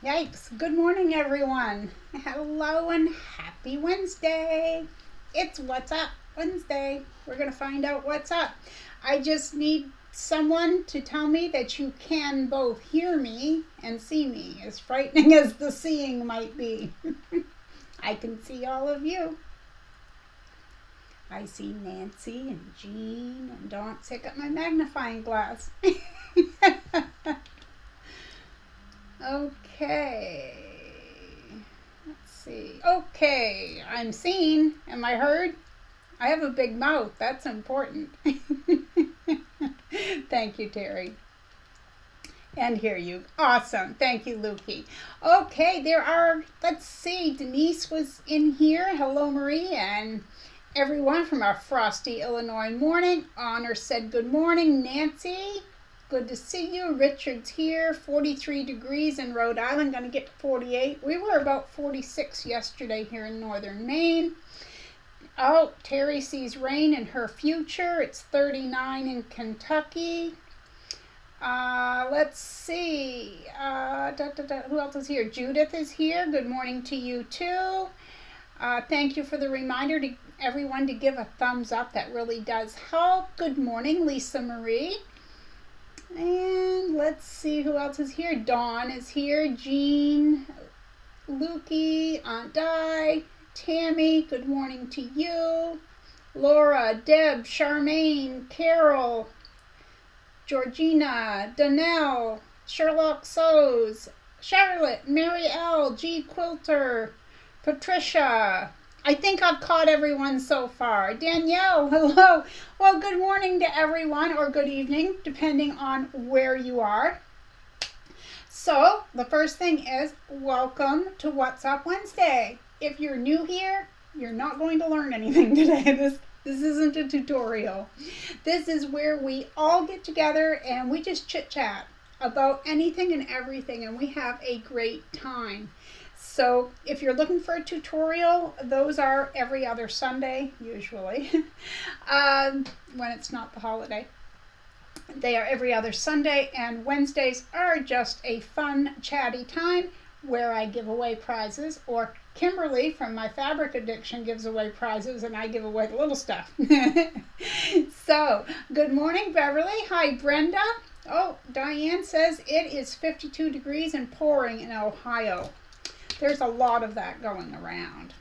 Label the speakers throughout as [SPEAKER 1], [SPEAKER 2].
[SPEAKER 1] Yikes. Good morning, everyone. Hello and happy Wednesday. It's What's Up Wednesday. We're going to find out what's up. I just need someone to tell me that you can both hear me and see me, as frightening as the seeing might be. I can see all of you. I see Nancy and Jean and Dawn. Take up my magnifying glass. Okay. Let's see. Okay, I'm seen. Am I heard? I have a big mouth. That's important. Thank you, Terry. And hear you. Awesome. Thank you, Lukey. Okay, let's see, Denise was in here. Hello, Marie, and everyone from our frosty Illinois morning. Honor said good morning. Nancy, good to see you. Richard's here. 43 degrees in Rhode Island. Going to get to 48. We were about 46 yesterday here in northern Maine. Oh, Terry sees rain in her future. It's 39 in Kentucky. Let's see. Who else is here? Judith is here. Good morning to you too. Thank you for the reminder to everyone to give a thumbs up. That really does help. Good morning, Lisa Marie. And let's see who else is here. Dawn is here. Jean, Lukey, Aunt Di, Tammy, good morning to you. Laura, Deb, Charmaine, Carol, Georgina, Danelle, Sherlock Sows, Charlotte, Mary L, G Quilter, Patricia. I think I've caught everyone so far. Danielle, hello. Well, good morning to everyone, or good evening, depending on where you are. So, the first thing is, welcome to What's Up Wednesday. If you're new here, you're not going to learn anything today. This isn't a tutorial. This is where we all get together and we just chit-chat about anything and everything, and we have a great time. So if you're looking for a tutorial, those are every other Sunday, usually, when it's not the holiday. They are every other Sunday, and Wednesdays are just a fun, chatty time where I give away prizes, or Kimberly from My Fabric Addiction gives away prizes, and I give away the little stuff. So, good morning, Beverly. Hi, Brenda. Oh, Diane says it is 52 degrees and pouring in Ohio. There's a lot of that going around.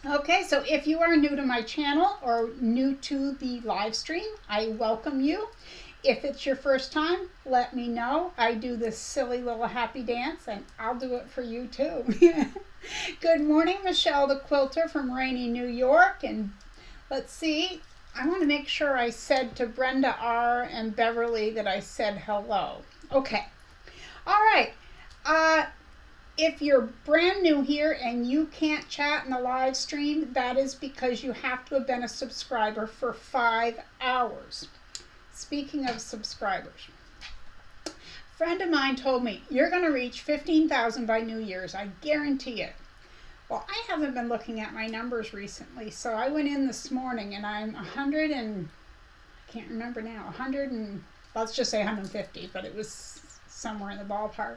[SPEAKER 1] Okay, so if you are new to my channel or new to the live stream, I welcome you. If it's your first time, let me know. I do this silly little happy dance, and I'll do it for you too. Good morning, Michelle the Quilter from rainy New York. And let's see, I want to make sure I said to Brenda R. and Beverly that I said hello. Okay, all right. If you're brand new here and you can't chat in the live stream, that is because you have to have been a subscriber for 5 hours. Speaking of subscribers, a friend of mine told me, you're going to reach 15,000 by New Year's. I guarantee it. Well, I haven't been looking at my numbers recently, so I went in this morning and I'm 100 and, I can't remember now, 100 and, let's just say 150, but it was somewhere in the ballpark.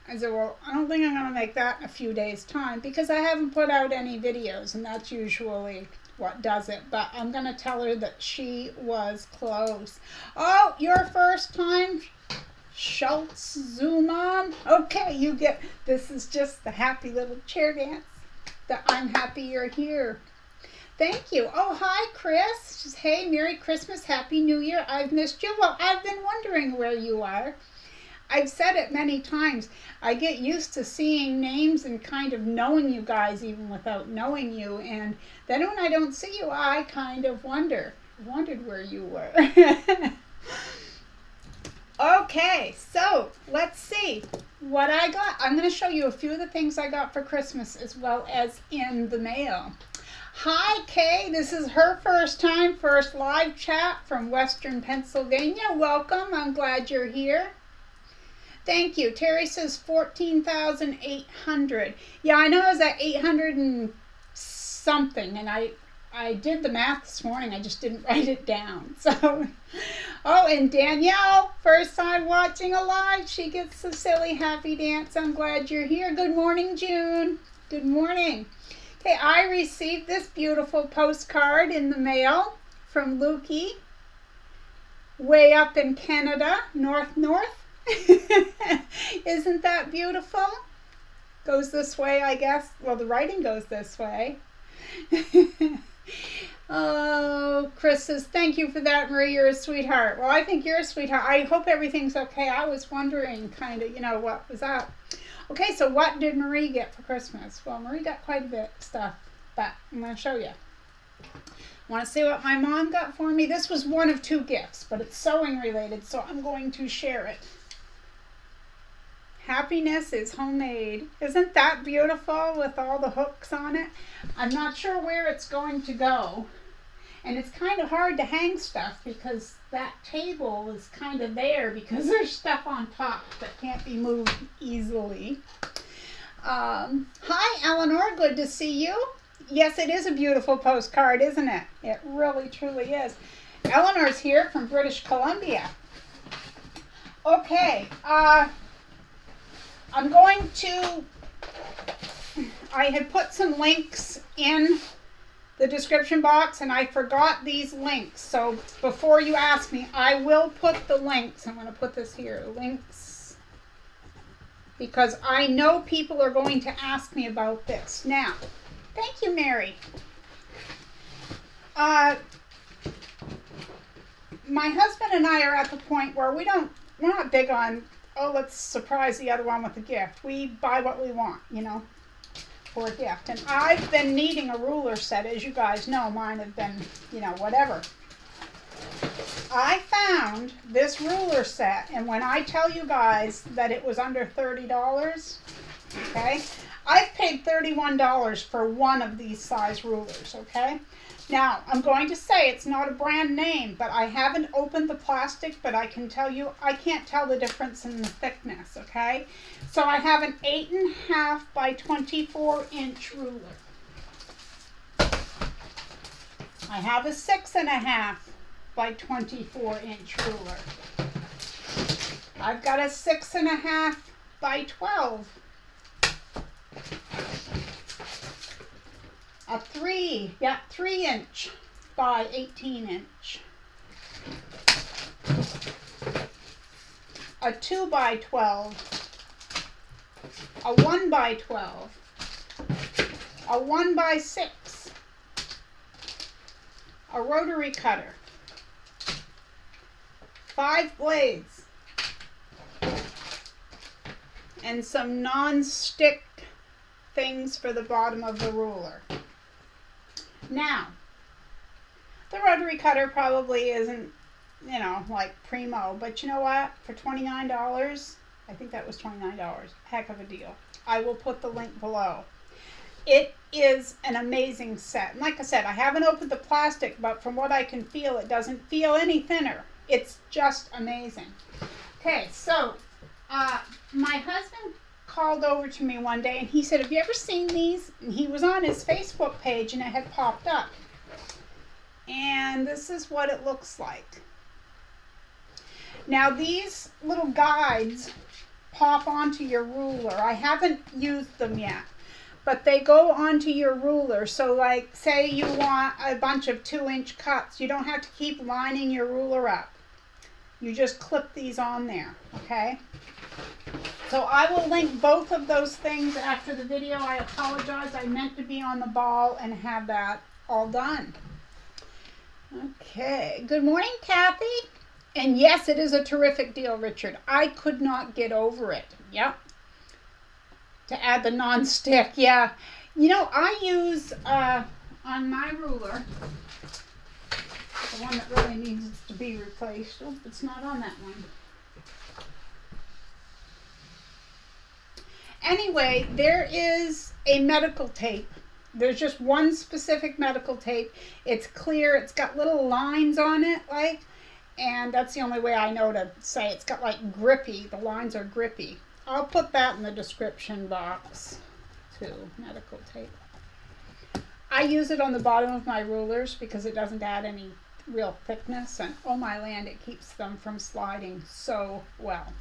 [SPEAKER 1] I said, well, I don't think I'm going to make that in a few days' time because I haven't put out any videos, and that's usually what does it. But I'm going to tell her that she was close. Oh, your first time, Schultz Zoom on. Okay, you get, this is just the happy little chair dance that I'm happy you're here. Thank you. Oh, hi, Chris. Just, hey, Merry Christmas, Happy New Year. I've missed you. Well, I've been wondering where you are. I've said it many times. I get used to seeing names and kind of knowing you guys even without knowing you. And then when I don't see you, I kind of wondered where you were. Okay, so let's see what I got. I'm going to show you a few of the things I got for Christmas as well as in the mail. Hi, Kay. This is her first time, first live chat from Western Pennsylvania. Welcome. I'm glad you're here. Thank you. Terry says 14,800. Yeah, I know I was at 800 and something, and I did the math this morning. I just didn't write it down. So, Oh, and Danielle, first time watching a live. She gets the silly happy dance. I'm glad you're here. Good morning, June. Good morning. Okay, I received this beautiful postcard in the mail from Lukey, way up in Canada, north. Isn't that beautiful? Goes this way, I guess. Well, the writing goes this way. Oh, Chris says, thank you for that, Marie. You're a sweetheart. Well, I think you're a sweetheart. I hope everything's okay. I was wondering kind of, what was up. Okay, so what did Marie get for Christmas? Well, Marie got quite a bit of stuff, but I'm going to show you. Want to see what my mom got for me? This was one of 2 gifts, but it's sewing related, so I'm going to share it. Happiness is homemade. Isn't that beautiful with all the hooks on it? I'm not sure where it's going to go. And it's kind of hard to hang stuff because that table is kind of there because there's stuff on top that can't be moved easily. Hi, Eleanor. Good to see you. Yes, it is a beautiful postcard, isn't it? It really, truly is. Eleanor's here from British Columbia. Okay. I'm going to, I had put some links in the description box and I forgot these links. So before you ask me, I will put the links. I'm going to put this here, links, because I know people are going to ask me about this. Now, thank you, Mary. My husband and I are at the point where we're not big on, oh, let's surprise the other one with a gift. We buy what we want, for a gift. And I've been needing a ruler set. As you guys know, mine have been, whatever. I found this ruler set, and when I tell you guys that it was under $30, okay, I've paid $31 for one of these size rulers, okay? Now, I'm going to say it's not a brand name, but I haven't opened the plastic, but I can tell you, I can't tell the difference in the thickness, okay? So I have an 8.5 by 24-inch ruler. I have a 6.5 by 24-inch ruler. I've got a 6.5 by 12. A 3-inch by 18-inch. A 2 by 12. A 1 by 12. A 1 by 6. A rotary cutter. 5 blades. And some non-stick things for the bottom of the ruler. Now, the rotary cutter probably isn't, like primo, but you know what? For $29, I think that was $29, heck of a deal. I will put the link below. It is an amazing set. And like I said, I haven't opened the plastic, but from what I can feel, it doesn't feel any thinner. It's just amazing. Okay, so my husband called over to me one day and he said, have you ever seen these? And he was on his Facebook page and it had popped up. And this is what it looks like. Now these little guides pop onto your ruler. I haven't used them yet, but they go onto your ruler. So like, say you want a bunch of 2-inch cuts, you don't have to keep lining your ruler up. You just clip these on there, okay? So I will link both of those things after the video. I apologize. I meant to be on the ball and have that all done. Okay. Good morning, Kathy. And yes, it is a terrific deal, Richard. I could not get over it. Yep. To add the non-stick. Yeah. I use on my ruler, the one that really needs to be replaced. Oh, it's not on that one. Anyway, there is a medical tape. There's just one specific medical tape. It's clear. It's got little lines on it, and that's the only way I know to say it. It's got grippy. The lines are grippy. I'll put that in the description box too, medical tape. I use it on the bottom of my rulers because it doesn't add any real thickness, and oh my land, it keeps them from sliding so well.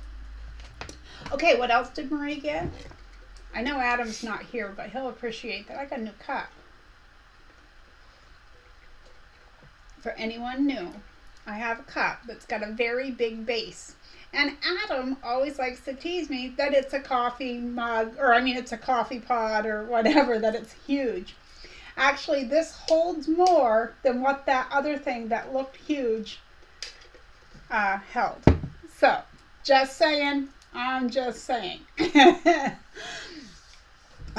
[SPEAKER 1] Okay, what else did Marie get? I know Adam's not here, but he'll appreciate that. I got a new cup. For anyone new, I have a cup that's got a very big base. And Adam always likes to tease me that it's a coffee mug, or I mean it's a coffee pot or whatever, that it's huge. Actually, this holds more than what that other thing that looked huge held. So, just saying. I'm just saying.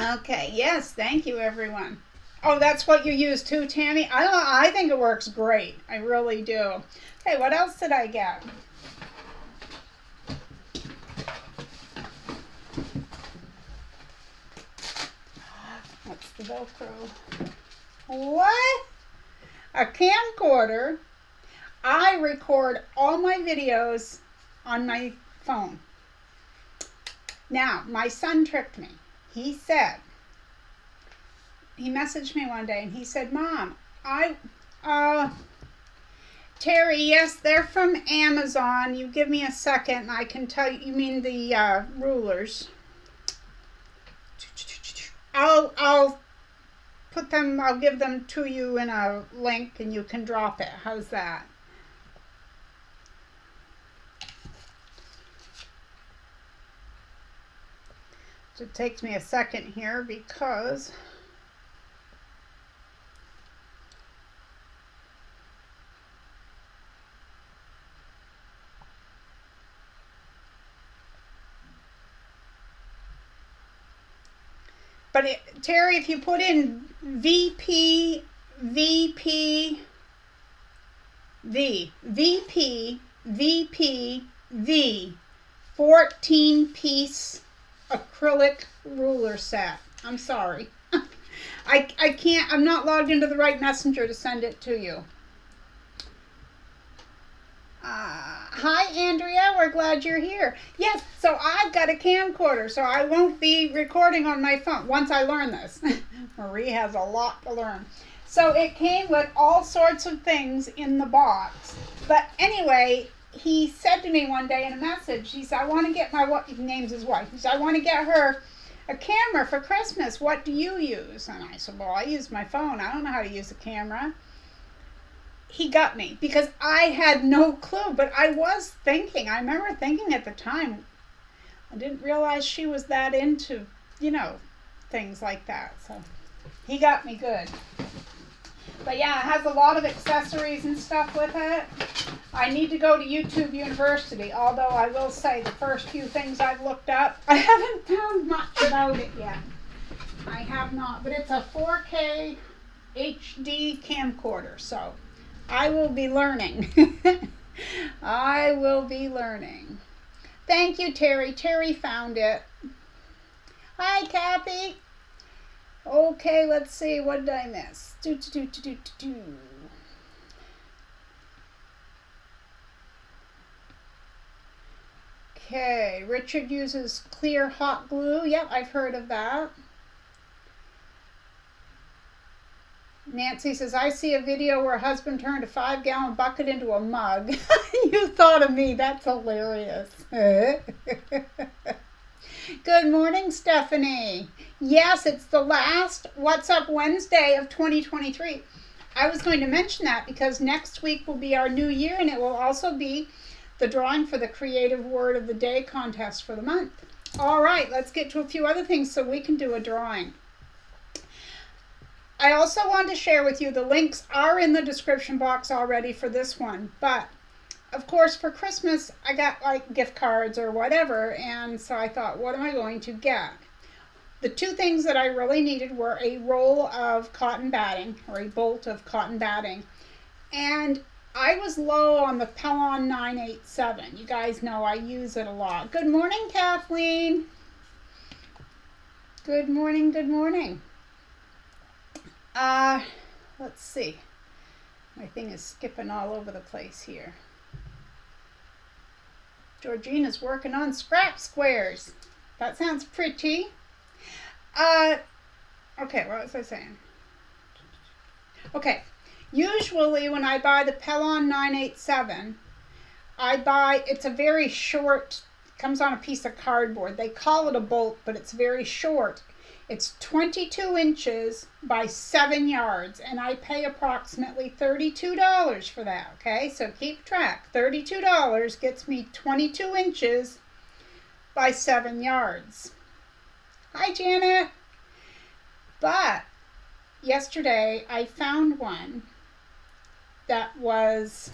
[SPEAKER 1] Okay, yes, thank you, everyone. Oh, that's what you use too, Tammy? I think it works great. I really do. Okay, what else did I get? That's the Velcro. What? A camcorder. I record all my videos on my phone. Now, my son tricked me. He messaged me one day and he said, Mom, Terry, yes, they're from Amazon. You give me a second and I can tell you mean the rulers. I'll give them to you in a link and you can drop it. How's that? So it takes me a second here because Terry, if you put in VP 14-piece acrylic ruler set. I'm sorry. I can't, I'm not logged into the right messenger to send it to you. Hi, Andrea. We're glad you're here. Yes, so I've got a camcorder, so I won't be recording on my phone once I learn this. Marie has a lot to learn. So it came with all sorts of things in the box. But anyway, he said to me one day in a message, he said, I want to get he names his wife. He said, I want to get her a camera for Christmas. What do you use? And I said, well, I use my phone. I don't know how to use a camera. He got me because I had no clue, but I was thinking, I remember thinking at the time, I didn't realize she was that into, things like that. So he got me good. But yeah, it has a lot of accessories and stuff with it. I need to go to YouTube University, although I will say the first few things I've looked up, I haven't found much about it yet. I have not, but it's a 4K HD camcorder, so I will be learning. I will be learning. Thank you, Terry. Terry found it. Hi, Kathy. Okay, let's see. What did I miss? Okay, Richard uses clear hot glue. Yep, I've heard of that. Nancy says, I see a video where a husband turned a 5-gallon bucket into a mug. You thought of me. That's hilarious. Good morning, Stephanie. Yes, it's the last What's Up Wednesday of 2023. I was going to mention that because next week will be our new year, and it will also be the drawing for the Creative Word of the Day contest for the month. All right, let's get to a few other things so we can do a drawing. I also want to share with you, the links are in the description box already for this one, but of course for Christmas I got like gift cards or whatever, and so I thought, what am I going to get? The two things that I really needed were a roll of cotton batting, or a bolt of cotton batting, and I was low on the Pellon 987. You guys know I use it a lot. Good morning, Kathleen. Good morning, good morning. Let's see. My thing is skipping all over the place here. Georgina's working on scrap squares. That sounds pretty. Okay, what was I saying? Okay, Usually when I buy the Pellon 987, it's a very short, comes on a piece of cardboard. They call it a bolt, but it's very short. It's 22 inches by 7 yards, and I pay approximately $32 for that, okay? So keep track. $32 gets me 22 inches by 7 yards. Hi, Janet. But yesterday I found one that was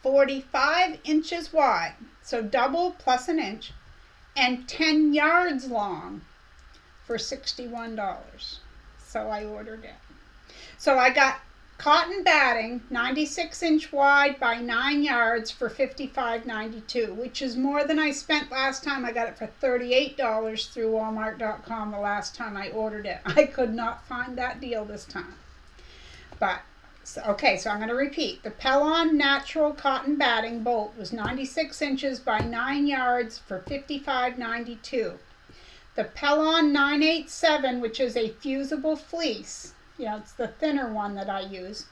[SPEAKER 1] 45 inches wide, so double plus an inch, and 10 yards long for $61. So I ordered it. So I got cotton batting, 96-inch wide by 9 yards for $55.92, which is more than I spent last time. I got it for $38 through Walmart.com the last time I ordered it. I could not find that deal this time. But, okay, so I'm going to repeat. The Pellon Natural Cotton Batting Bolt was 96 inches by 9 yards for $55.92. The Pellon 987, which is a fusible fleece, it's the thinner one that I use,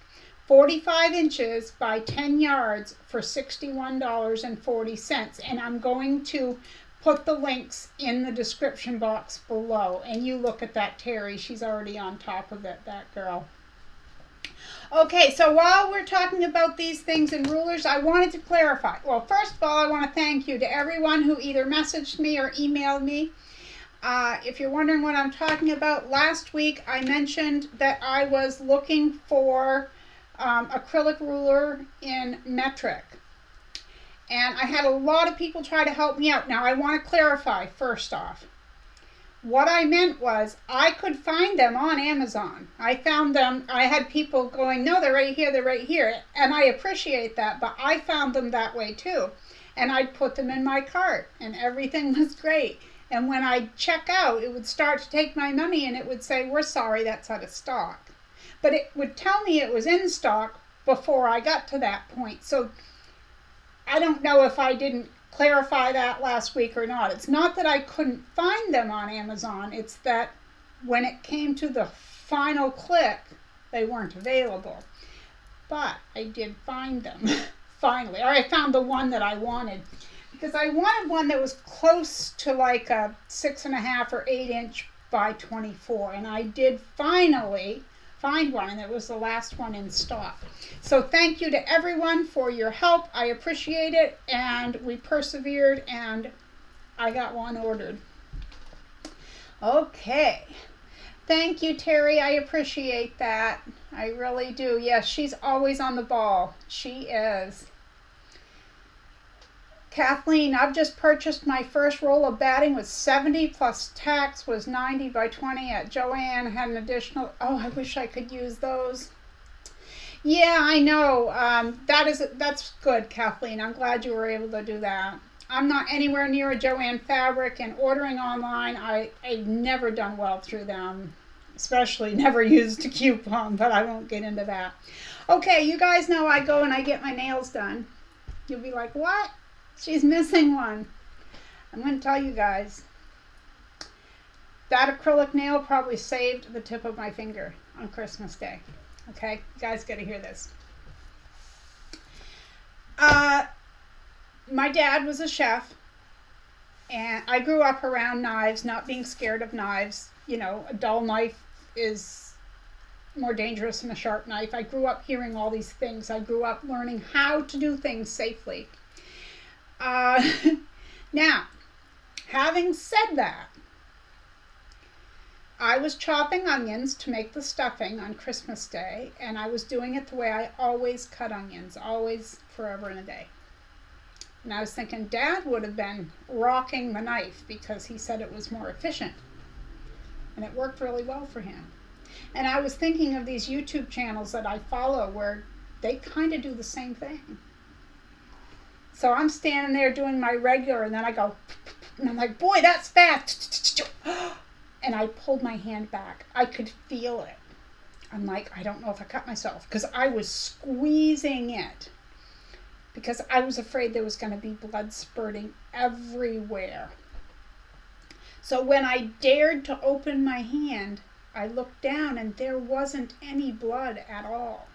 [SPEAKER 1] 45 inches by 10 yards for $61.40. And I'm going to put the links in the description box below. And you look at that, Terry. She's already on top of it, that girl. Okay, so while we're talking about these things and rulers, I wanted to clarify. Well, first of all, I want to thank you to everyone who either messaged me or emailed me. If you're wondering what I'm talking about, last week I mentioned that I was looking for acrylic ruler in metric. And I had a lot of people try to help me out. Now I want to clarify first off. What I meant was I could find them on Amazon. I found them, I had people going, no, they're right here, they're right here. And I appreciate that, but I found them that way too. And I'd put them in my cart and everything was great. And when I'd check out, it would start to take my money and it would say, we're sorry, that's out of stock. But it would tell me it was in stock before I got to that point. So I don't know if I didn't clarify that last week or not. It's not that I couldn't find them on Amazon. It's that when it came to the final click, they weren't available. But I did find them finally. Or I found the one that I wanted. Because I wanted one that was close to like a 6.5 or 8 inch by 24. And I did finally find one, and it was the last one in stock. So thank you to everyone for your help. I appreciate it, and we persevered, and I got one ordered. Okay. Thank you, Terry. I appreciate that. I really do. Yes, she's always on the ball. She is. Kathleen, I've just purchased my first roll of batting with 70 plus tax was 90 by 20 at Joann. Had an additional, I wish I could use those. Yeah, I know. That's good, Kathleen. I'm glad you were able to do that. I'm not anywhere near a Joann Fabric, and ordering online, I've never done well through them, especially never used a coupon, but I won't get into that. Okay, you guys know I go and I get my nails done. You'll be like, what? She's missing one. I'm going to tell you guys. That acrylic nail probably saved the tip of my finger on Christmas Day. Okay? You guys got to hear this. My dad was a chef, and I grew up around knives, not being scared of knives. A dull knife is more dangerous than a sharp knife. I grew up hearing all these things. I grew up learning how to do things safely. Now, having said that, I was chopping onions to make the stuffing on Christmas Day, and I was doing it the way I always cut onions, always, forever and a day. And I was thinking Dad would have been rocking the knife because he said it was more efficient, and it worked really well for him. And I was thinking of these YouTube channels that I follow where they kind of do the same thing. So I'm standing there doing my regular, and then I go, and I'm like, boy, that's fast. And I pulled my hand back. I could feel it. I'm like, I don't know if I cut myself, because I was squeezing it, because I was afraid there was going to be blood spurting everywhere. So when I dared to open my hand, I looked down and there wasn't any blood at all.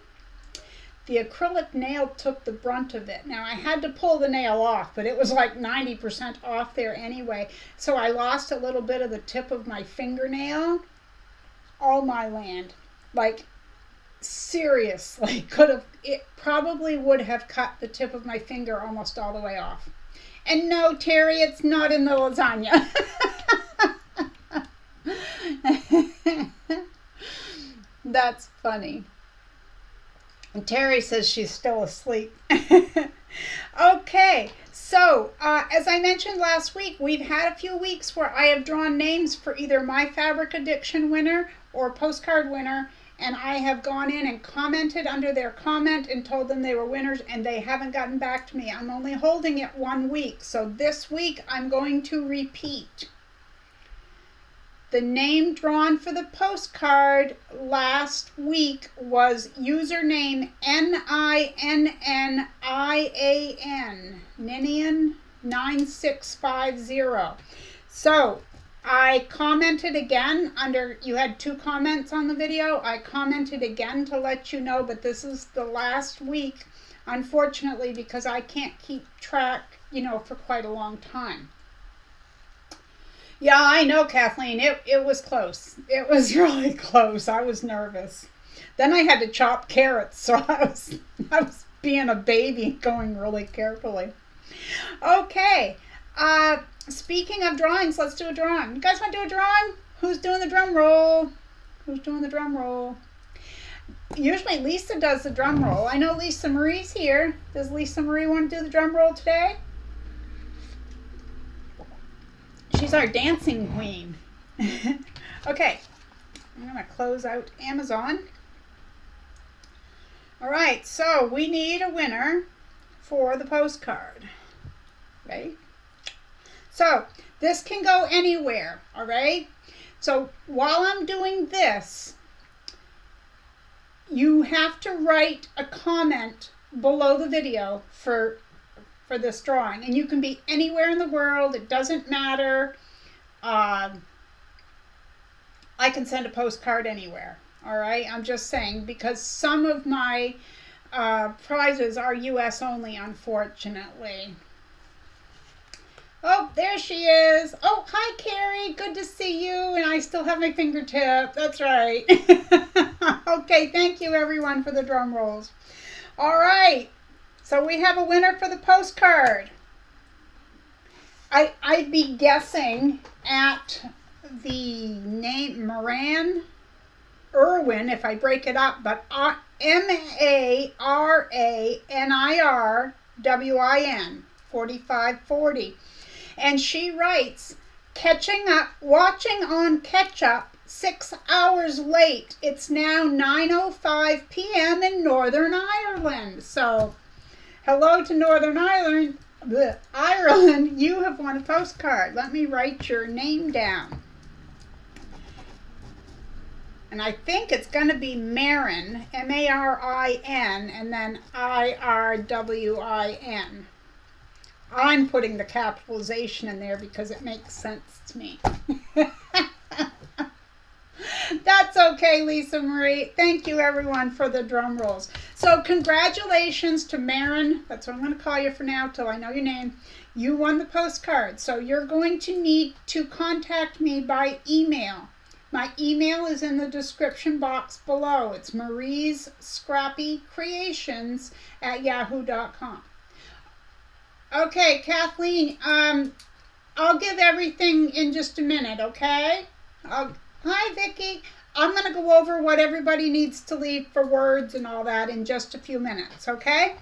[SPEAKER 1] The acrylic nail took the brunt of it. Now, I had to pull the nail off, but it was like 90% off there anyway. So I lost a little bit of the tip of my fingernail. All my land. Like, seriously, it probably would have cut the tip of my finger almost all the way off. And no, Terry, it's not in the lasagna. That's funny. And Terry says she's still asleep. Okay, so as I mentioned last week, we've had a few weeks where I have drawn names for either my Fabric Addiction winner or postcard winner, and I have gone in and commented under their comment and told them they were winners, and they haven't gotten back to me. I'm only holding it 1 week, so this week I'm going to repeat. The name drawn for the postcard last week was username NINNIAN, Ninian 9650. So I commented again under, you had 2 comments on the video. I commented again to let you know, but this is the last week, unfortunately, because I can't keep track, for quite a long time. Yeah, I know, Kathleen. It was close. It was really close. I was nervous. Then I had to chop carrots, so I was being a baby, going really carefully. Okay. Speaking of drawings, let's do a drawing. You guys want to do a drawing? Who's doing the drum roll? Who's doing the drum roll? Usually Lisa does the drum roll. I know Lisa Marie's here. Does Lisa Marie want to do the drum roll today? She's our dancing queen. Okay, I'm going to close out Amazon. All right, so we need a winner for the postcard. Right? So this can go anywhere, all right? So while I'm doing this, you have to write a comment below the video for this drawing, and you can be anywhere in the world. It doesn't matter. I can send a postcard anywhere. All right, I'm just saying, because some of my prizes are US only, unfortunately. Oh, there she is. Oh, hi, Carrie. Good to see you. And I still have my fingertip. That's right. Okay, thank you, everyone, for the drum rolls. All right. So we have a winner for the postcard. I'd be guessing at the name Moran Irwin if I break it up, but MARANIRWIN 4540. And she writes, catching up, watching on catch up, 6 hours late. It's now 9:05 p.m. in Northern Ireland. So hello to Northern Ireland. Ireland, you have won a postcard. Let me write your name down. And I think it's going to be Marin, M-A-R-I-N, and then I-R-W-I-N. I'm putting the capitalization in there because it makes sense to me. That's okay, Lisa Marie. Thank you, everyone, for the drum rolls. So congratulations to Marin. That's what I'm going to call you for now till I know your name. You won the postcard. So you're going to need to contact me by email. My email is in the description box below. It's mariescrappycreations@yahoo.com. Okay, Kathleen, I'll give everything in just a minute, okay? Hi, Vicki. I'm going to go over what everybody needs to leave for words and all that in just a few minutes, okay?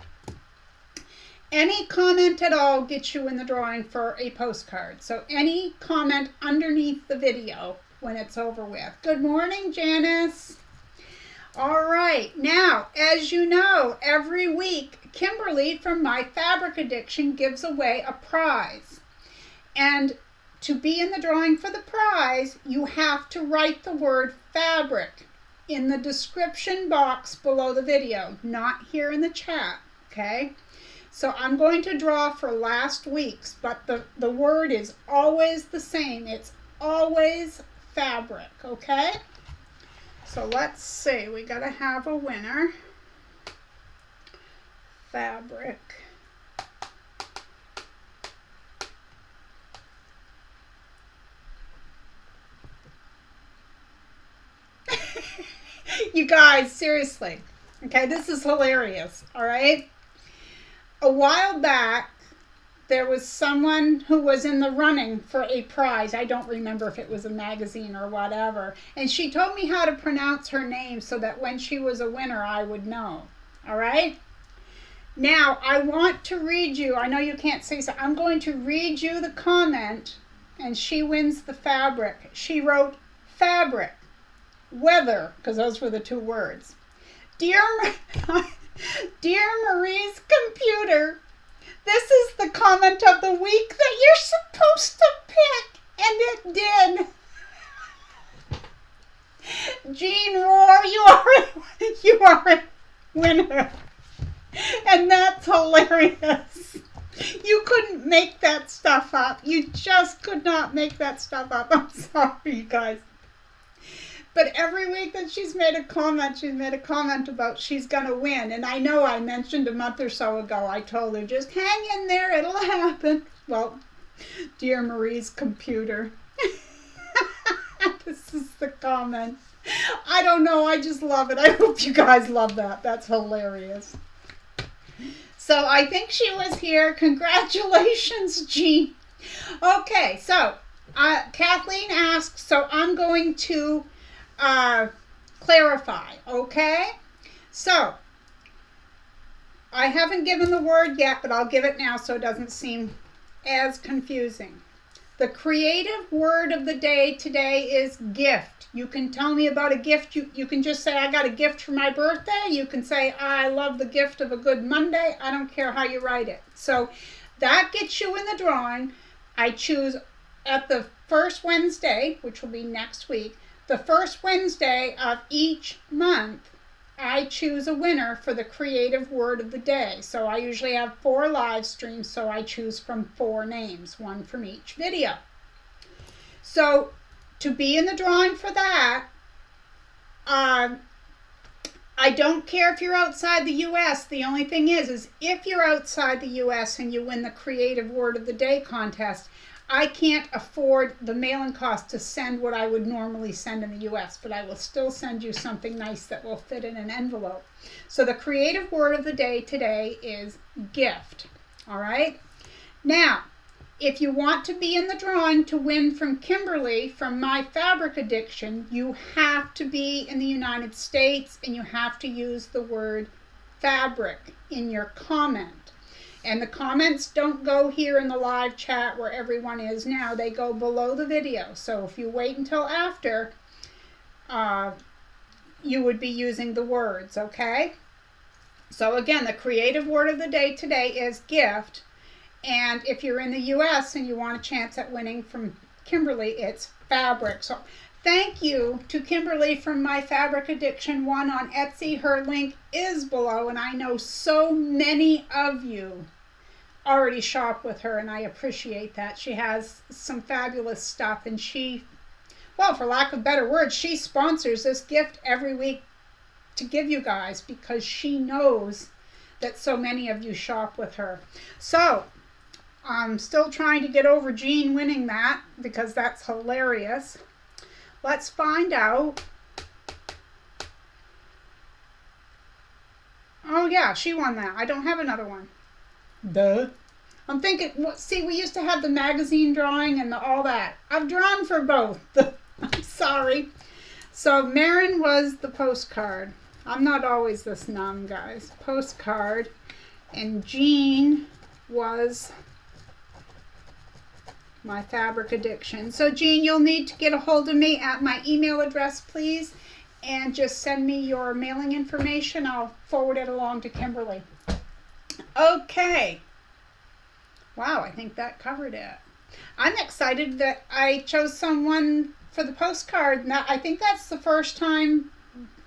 [SPEAKER 1] Any comment at all gets you in the drawing for a postcard. So any comment underneath the video when it's over with. Good morning, Janice. All right. Now, as you know, every week, Kimberly from My Fabric Addiction gives away a prize. And to be in the drawing for the prize, you have to write the word fabric in the description box below the video, not here in the chat, okay? So I'm going to draw for last week's, but the word is always the same. It's always fabric, okay? So let's see, we gotta have a winner. Fabric. You guys, seriously. Okay, this is hilarious, all right? A while back, there was someone who was in the running for a prize. I don't remember if it was a magazine or whatever. And she told me how to pronounce her name so that when she was a winner, I would know. All right? Now, I want to read you. I know you can't see, so I'm going to read you the comment, and she wins the fabric. She wrote, fabric, weather, because those were the two words. Dear Marie's computer, this is the comment of the week that you're supposed to pick, and it did. Jean Roar, you are a winner. And that's hilarious. You couldn't make that stuff up. You just could not make that stuff up. I'm sorry, you guys. But every week that she's made a comment about she's going to win. And I know I mentioned a month or so ago, I told her, just hang in there, it'll happen. Well, dear Marie's computer. This is the comment. I don't know, I just love it. I hope you guys love that. That's hilarious. So I think she was here. Congratulations, Jean. Okay, so Kathleen asks, so I'm going to clarify, okay? So, I haven't given the word yet, but I'll give it now so it doesn't seem as confusing. The creative word of the day today is gift. You can tell me about a gift. You can just say, I got a gift for my birthday. You can say, I love the gift of a good Monday. I don't care how you write it. So that gets you in the drawing. I choose at the first Wednesday, which will be next week, the first Wednesday of each month, I choose a winner for the creative word of the day. So I usually have 4 live streams, so I choose from 4 names, 1 from each video. So to be in the drawing for that, I don't care if you're outside the U.S. The only thing is if you're outside the U.S. and you win the creative word of the day contest, I can't afford the mailing cost to send what I would normally send in the U.S., but I will still send you something nice that will fit in an envelope. So the creative word of the day today is gift. All right? Now, if you want to be in the drawing to win from Kimberly from My Fabric Addiction, you have to be in the United States and you have to use the word fabric in your comment. And the comments don't go here in the live chat where everyone is now. They go below the video. So if you wait until after, you would be using the words, okay? So again, the creative word of the day today is gift. And if you're in the U.S. and you want a chance at winning from Kimberly, it's fabric. So thank you to Kimberly from My Fabric Addiction 1 on Etsy. Her link is below, and I know so many of you already shop with her, and I appreciate that. She has some fabulous stuff, and she, well, for lack of better words, she sponsors this gift every week to give you guys because she knows that so many of you shop with her. So I'm still trying to get over Jean winning that because that's hilarious. Let's find out. Oh yeah, she won that. I don't have another one. Duh. I'm thinking, see, we used to have the magazine drawing and all that. I've drawn for both. I'm sorry. So Marin was the postcard. I'm not always this numb, guys. Postcard. And Jean was My Fabric Addiction. So Jean, you'll need to get a hold of me at my email address, please. And just send me your mailing information. I'll forward it along to Kimberly. Okay. Wow, I think that covered it. I'm excited that I chose someone for the postcard. Now, I think that's the first time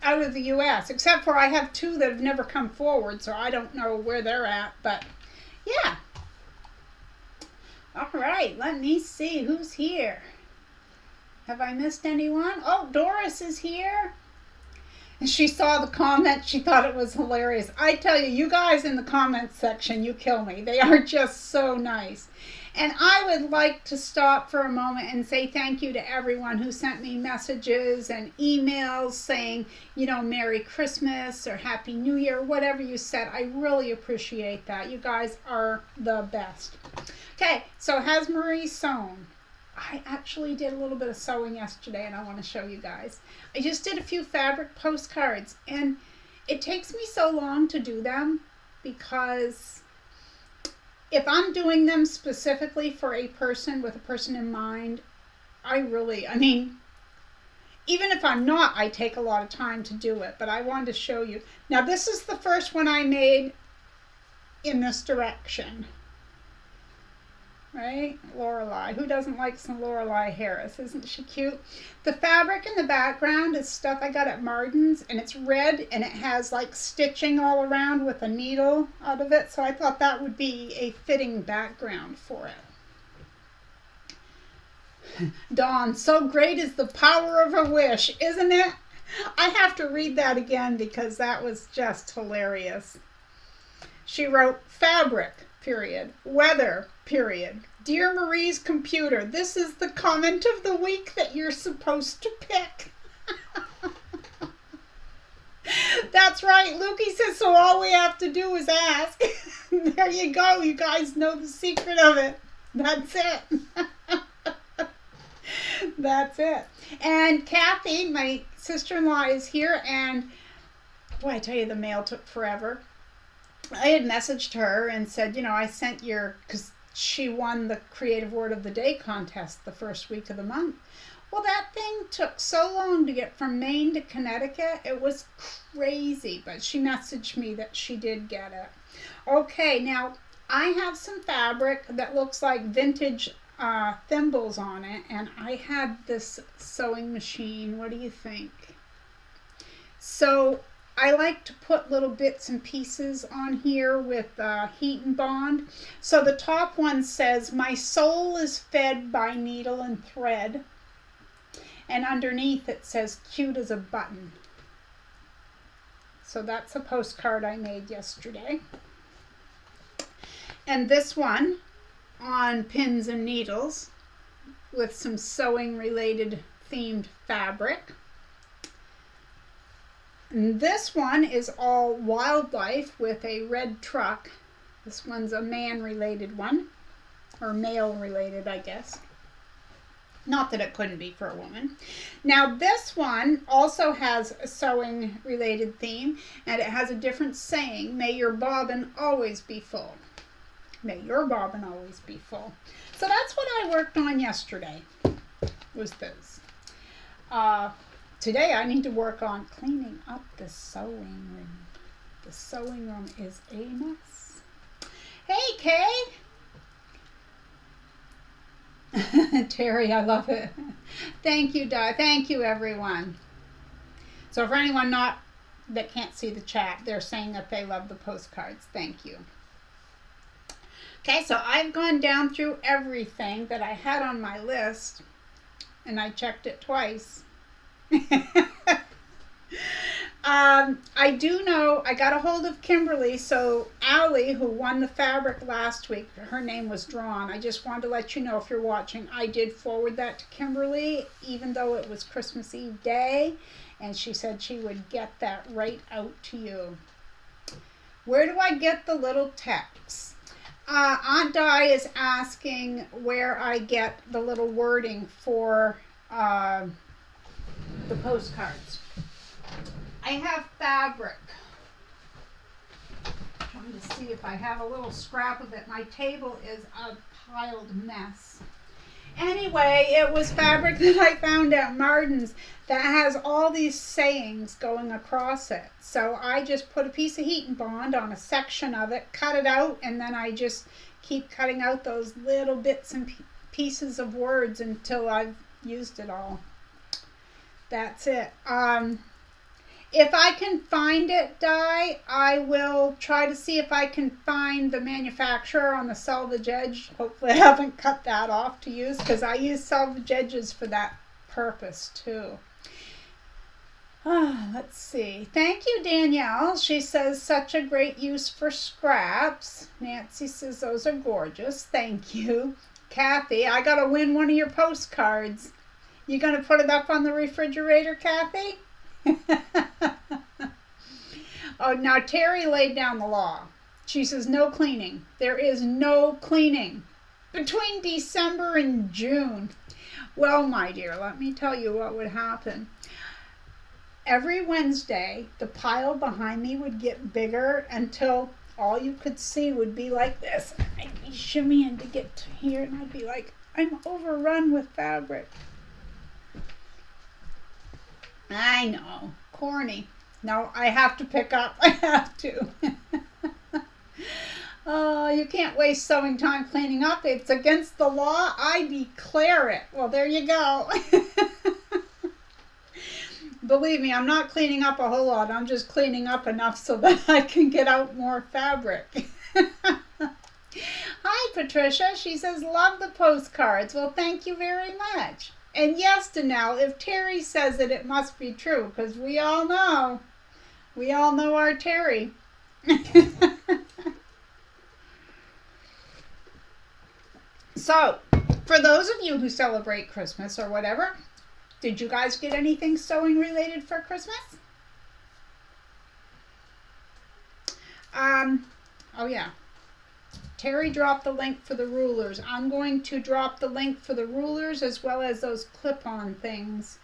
[SPEAKER 1] out of the U.S., except for I have 2 that have never come forward, so I don't know where they're at. But, yeah. All right, let me see who's here. Have I missed anyone? Oh, Doris is here. She saw the comment. She thought it was hilarious. I tell you, you guys in the comments section, you kill me. They are just so nice. And I would like to stop for a moment and say thank you to everyone who sent me messages and emails saying, you know, Merry Christmas or Happy New Year, whatever you said. I really appreciate that. You guys are the best. Okay, so has Marie sewn? I actually did a little bit of sewing yesterday and I want to show you guys. I just did a few fabric postcards and it takes me so long to do them because if I'm doing them specifically for a person with a person in mind, I mean, even if I'm not, I take a lot of time to do it, but I wanted to show you. Now this is the first one I made in this direction. Right? Lorelei. Who doesn't like some Lorelei Harris? Isn't she cute? The fabric in the background is stuff I got at Martin's, and it's red, and it has like stitching all around with a needle out of it, so I thought that would be a fitting background for it. Dawn, so great is the power of a wish, isn't it? I have to read that again because that was just hilarious. She wrote, fabric, period, weather, period. Dear Marie's computer, this is the comment of the week that you're supposed to pick. That's right. Lukey says, so all we have to do is ask. There you go. You guys know the secret of it. That's it. That's it. And Kathy, my sister-in-law, is here. And boy, I tell you, the mail took forever. I had messaged her and said, you know, I sent your, because she won the Creative Word of the Day contest the first week of the month. Well, that thing took so long to get from Maine to Connecticut. It was crazy, but she messaged me that she did get it. Okay, now I have some fabric that looks like vintage thimbles on it, and I had this sewing machine. What do you think? So I like to put little bits and pieces on here with heat and bond. So the top one says, my soul is fed by needle and thread. And underneath it says, cute as a button. So that's a postcard I made yesterday. And this one on pins and needles with some sewing related themed fabric. And this one is all wildlife with a red truck. This one's a man-related one, or male-related, I guess. Not that it couldn't be for a woman. Now this one also has a sewing-related theme, and it has a different saying, may your bobbin always be full. May your bobbin always be full. So that's what I worked on yesterday, was this. Today I need to work on cleaning up the sewing room. The sewing room is a mess. Hey, Kay. Terry, I love it. Thank you, Di. Thank you, everyone. So for anyone that can't see the chat, they're saying that they love the postcards. Thank you. Okay, so I've gone down through everything that I had on my list, and I checked it twice. I do know I got a hold of Kimberly, so Allie, who won the fabric last week, her name was drawn. I just wanted to let you know, if you're watching, I did forward that to Kimberly, even though it was Christmas Eve day, and she said she would get that right out to you. Where do I get the little text? Aunt Di is asking where I get the little wording for the postcards. I have fabric. I'm trying to see if I have a little scrap of it. My table is a piled mess. Anyway, it was fabric that I found at Martin's that has all these sayings going across it. So I just put a piece of heat and bond on a section of it, cut it out, and then I just keep cutting out those little bits and pieces of words until I've used it all. That's it. If I can find it, Di, I will try to see if I can find the manufacturer on the selvage edge. Hopefully I haven't cut that off to use, because I use selvage edges for that purpose too. Let's see. Thank you, Danielle. She says, such a great use for scraps. Nancy says, those are gorgeous. Thank you. Kathy, I got to win one of your postcards. You going to put it up on the refrigerator, Kathy? Oh, now Terry laid down the law. She says, no cleaning. There is no cleaning between December and June. Well, my dear, let me tell you what would happen. Every Wednesday, the pile behind me would get bigger until all you could see would be like this. I'd be shimmying to get to here, and I'd be like, I'm overrun with fabric. I know, corny. No, I have to pick up. I have to. Oh, you can't waste sewing time cleaning up. It's against the law. I declare it. Well, there you go. Believe me, I'm not cleaning up a whole lot. I'm just cleaning up enough so that I can get out more fabric. Hi, Patricia. She says, love the postcards. Well, thank you very much. And yes, Danelle, if Terry says it, it must be true, because we all know our Terry. So, for those of you who celebrate Christmas or whatever, did you guys get anything sewing related for Christmas? Oh yeah. Terry dropped the link for the rulers. I'm going to drop the link for the rulers as well as those clip-on things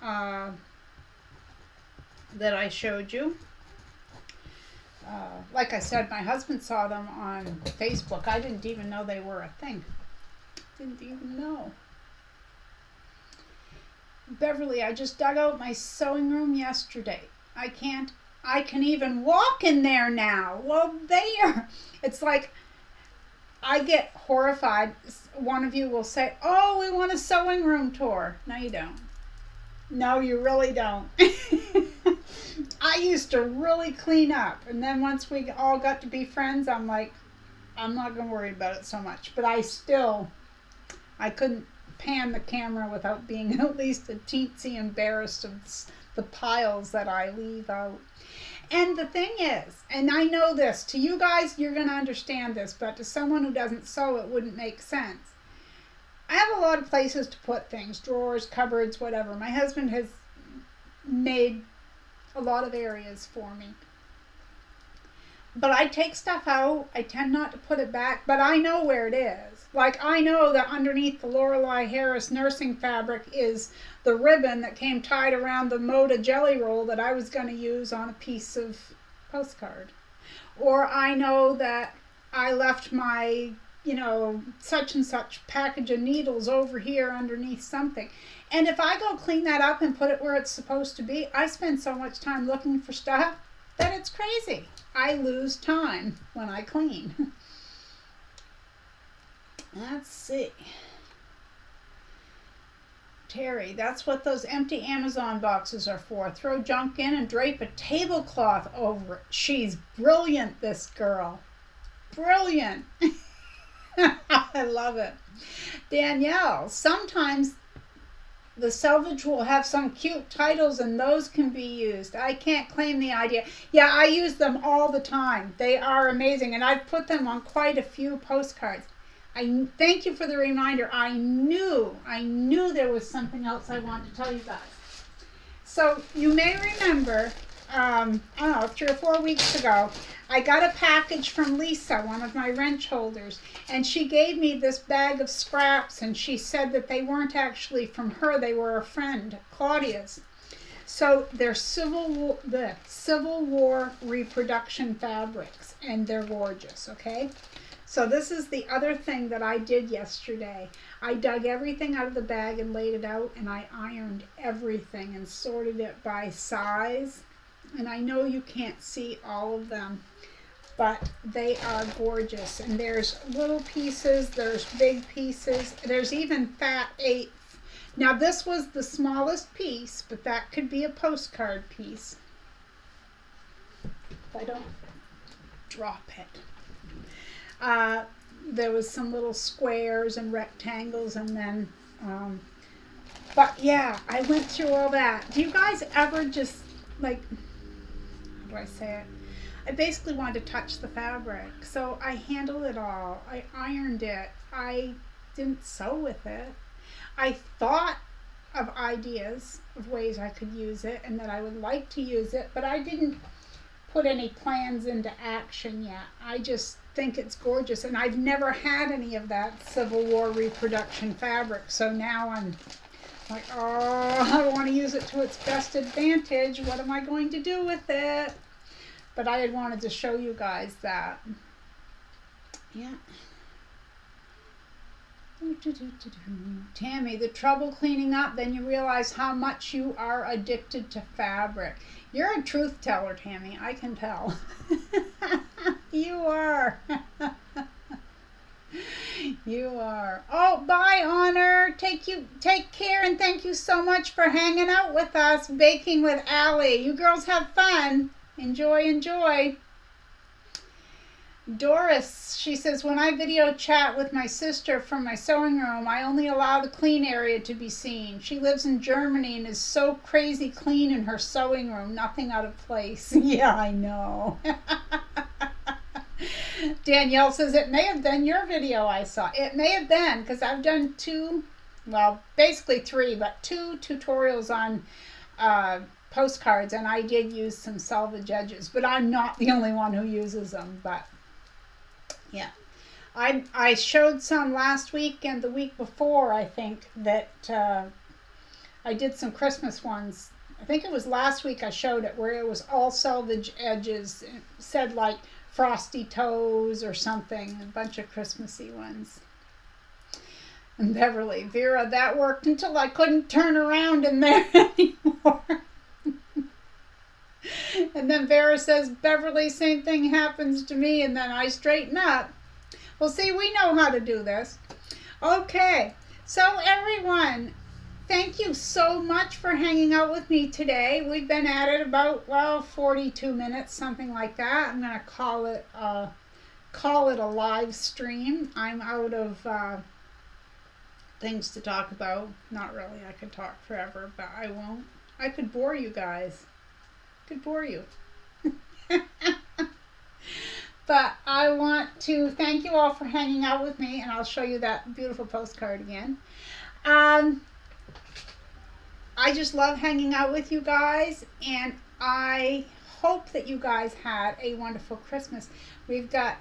[SPEAKER 1] that I showed you. Like I said, my husband saw them on Facebook. I didn't even know they were a thing. Didn't even know. Beverly, I just dug out my sewing room yesterday. I can even walk in there now. Well, there. It's like, I get horrified. One of you will say, oh, we want a sewing room tour. No, you don't. No, you really don't. I used to really clean up. And then once we all got to be friends, I'm like, I'm not going to worry about it so much. But I couldn't pan the camera without being at least a teensy embarrassed of the piles that I leave out. And the thing is, and I know this, to you guys, you're going to understand this, but to someone who doesn't sew, it wouldn't make sense. I have a lot of places to put things, drawers, cupboards, whatever. My husband has made a lot of areas for me. But I take stuff out. I tend not to put it back, but I know where it is. Like, I know that underneath the Lorelei Harris nursing fabric is the ribbon that came tied around the Moda jelly roll that I was going to use on a piece of postcard. Or I know that I left my, such and such package of needles over here underneath something. And if I go clean that up and put it where it's supposed to be, I spend so much time looking for stuff that it's crazy. I lose time when I clean. Let's see. Terry, that's what those empty Amazon boxes are for. Throw junk in and drape a tablecloth over it. She's brilliant, this girl. Brilliant. I love it. Danielle, sometimes the selvage will have some cute titles and those can be used. I can't claim the idea. Yeah, I use them all the time. They are amazing, and I've put them on quite a few postcards. I thank you for the reminder. I knew there was something else I wanted to tell you guys. So you may remember, I don't know, 3 or 4 weeks ago, I got a package from Lisa, one of my wrench holders, and she gave me this bag of scraps, and she said that they weren't actually from her, they were a friend, Claudia's. So they're Civil War reproduction fabrics, and they're gorgeous, okay? So this is the other thing that I did yesterday. I dug everything out of the bag and laid it out, and I ironed everything and sorted it by size. And I know you can't see all of them, but they are gorgeous. And there's little pieces, there's big pieces, there's even fat eighths. Now this was the smallest piece, but that could be a postcard piece. If I don't drop it. There was some little squares and rectangles, and then But yeah, I went through all that. Do you guys ever just, like, how do I say it? I basically wanted to touch the fabric. So I handled it all. I ironed it. I didn't sew with it. I thought of ideas of ways I could use it and that I would like to use it, but I didn't put any plans into action yet. I just think it's gorgeous, and I've never had any of that Civil War reproduction fabric, so now I'm like, oh, I want to use it to its best advantage. What am I going to do with it? But I had wanted to show you guys that. Yeah. Tammy, the trouble cleaning up, then you realize how much you are addicted to fabric. You're a truth teller, Tammy. I can tell. You are. You are. Oh, bye, Honor. Take care, and thank you so much for hanging out with us, baking with Allie. You girls have fun. Enjoy, enjoy. Doris, she says, when I video chat with my sister from my sewing room, I only allow the clean area to be seen. She lives in Germany and is so crazy clean in her sewing room, nothing out of place. Yeah, I know. Danielle says, it may have been your video I saw. It may have been, because I've done two, well, basically three, but two tutorials on postcards, and I did use some salvage edges, but I'm not the only one who uses them. But yeah, I showed some last week and the week before, I think, that I did some Christmas ones. I think it was last week I showed it, where it was all salvage edges. It said like Frosty Toes or something, a bunch of Christmassy ones. And Beverly, Vera, that worked until I couldn't turn around in there anymore. And then Vera says, Beverly, same thing happens to me, and then I straighten up. Well, see, we know how to do this. Okay, so everyone, thank you so much for hanging out with me today. We've been at it about, well, 42 minutes, something like that. I'm going to call it a live stream. I'm out of things to talk about. Not really. I could talk forever, but I won't. I could bore you guys. Could bore you. But I want to thank you all for hanging out with me, and I'll show you that beautiful postcard again. I just love hanging out with you guys, and I hope that you guys had a wonderful Christmas. We've got,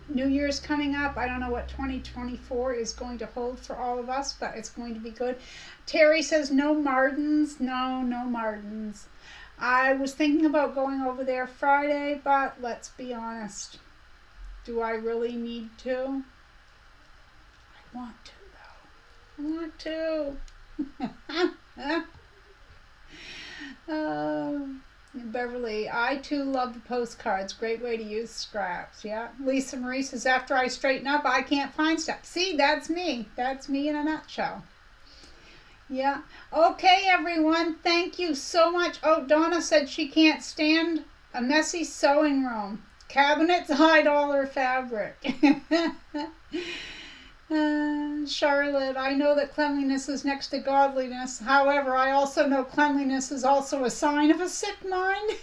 [SPEAKER 1] New Year's coming up. I don't know what 2024 is going to hold for all of us, but it's going to be good. Terry says no Mardens. No Mardens. I was thinking about going over there Friday, but let's be honest. Do I really need to? I want to, though. I want to. Beverly, I too love the postcards. Great way to use scraps. Yeah. Lisa Marie says, after I straighten up, I can't find stuff. See, that's me. That's me in a nutshell. Yeah. Okay, everyone. Thank you so much. Oh, Donna said she can't stand a messy sewing room. Cabinets hide all her fabric. Charlotte, I know that cleanliness is next to godliness. However, I also know cleanliness is also a sign of a sick mind.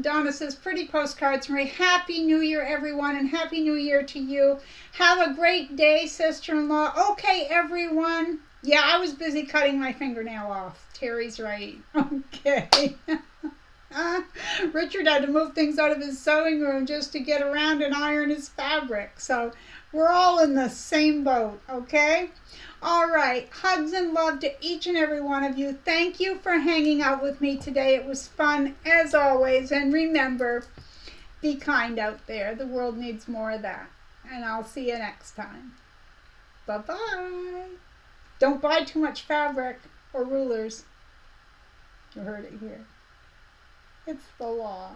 [SPEAKER 1] Donna says, pretty postcards, Marie. Happy New Year, everyone, and Happy New Year to you. Have a great day, sister-in-law. Okay, everyone. Yeah, I was busy cutting my fingernail off. Terry's right. Okay. Richard had to move things out of his sewing room just to get around and iron his fabric. So we're all in the same boat, okay? All right. Hugs and love to each and every one of you. Thank you for hanging out with me today. It was fun as always. And remember, be kind out there. The world needs more of that. And I'll see you next time. Bye-bye. Don't buy too much fabric or rulers. You heard it here. It's the law.